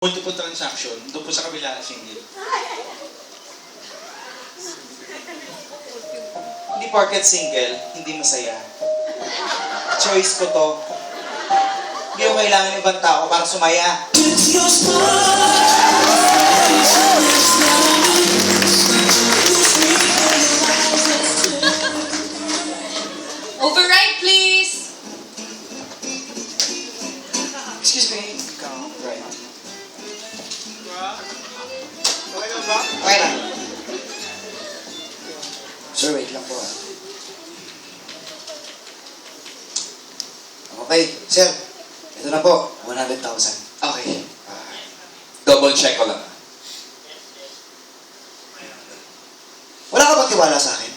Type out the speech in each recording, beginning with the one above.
Multiple transaction, doon po sa kabila single. Hindi porket single, hindi masaya. Choice ko to. Hindi ko kailangan ibang tao para sumaya. Override, please! Excuse me. Right. Okay na ba? Okay na. Sir, wait lang po ah. Okay, sir. Ito na po, 100,000. Okay. Double check ko lang. Wala ka bang tiwala sa akin?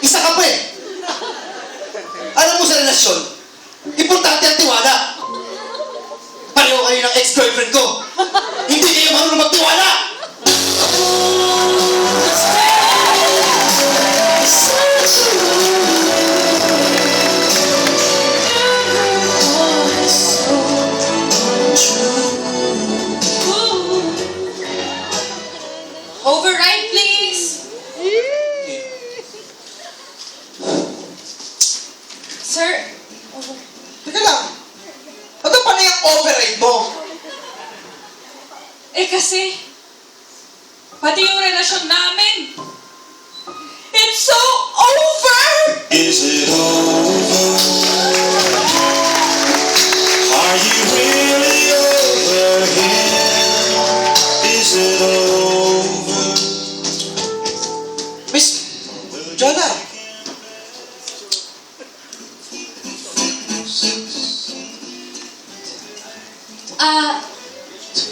Isa ka pa eh. Alam mo sa relasyon, importante ang tiwala. Pareho kayo ng ex-girlfriend ko. Hindi kayo marunong magtiwala. Override, please! Sir, Teka lang. Ano pa na yung override mo? kasi, pati yung relasyon namin, it's so over! Is it over? Are you really over here? Is it over? Miss Jonah.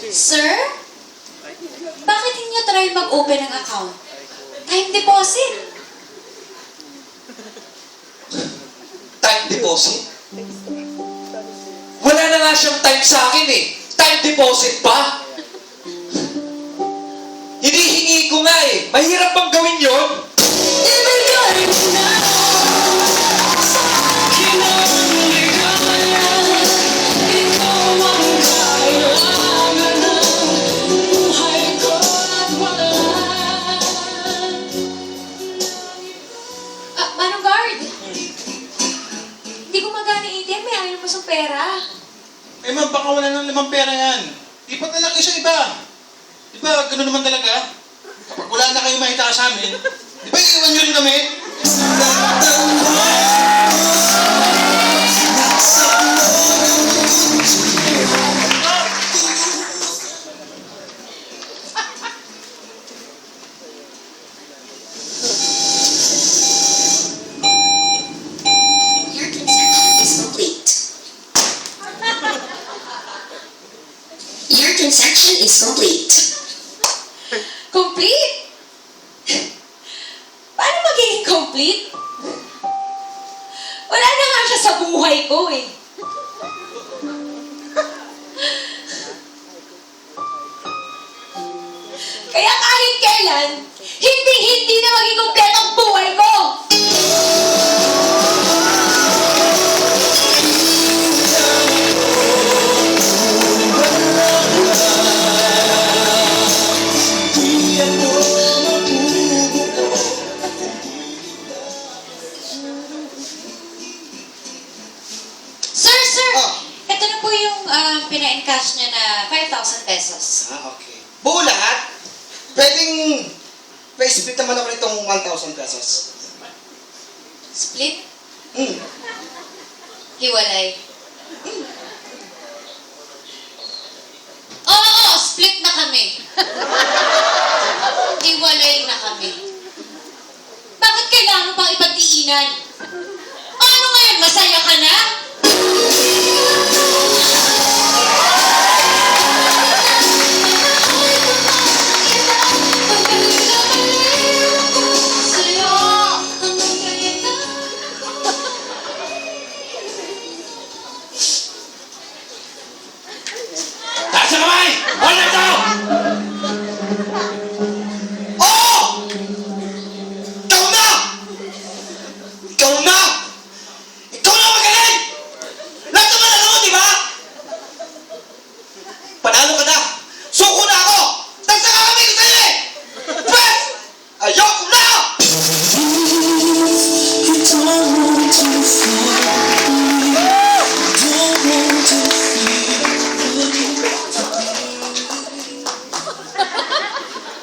Sir? Bakit hindi nyo try mag-open ng account? Time deposit. Time deposit? Wala na nga siyang time sa akin eh. Time deposit pa? Hinihingi ko nga eh. Mahirap bang gawin yun? Manong guard. Hindi gumagana ATM, may ayaw mo sa pera. Eh ma'am, baka wala ng limang pera yan. Ipat na lang kayo sa iba. Di ba, gano'n naman talaga? Kapag wala na kayo mahita sa amin, di ba iiwan nyo rin kami? Your transaction is complete. Your transaction is complete. Complete? Paano magiging complete? Wala na nga siya sa buhay ko eh. Kaya kahit kailan, hindi na maging kompleto ang buhay ko! Sir! Oh. Ito na po yung pina-encash niya na 5,000 pesos. Okay. Buo lahat? Pwedeng pa-split naman ako nitong 1,000 pesos. Split? Hmm. Hiwalay. Oo, split na kami. Hiwalay na kami. Bakit kailangan pang ipagdiinan? Ano ngayon, masaya ka na? Taas ang kamay! Wala daw!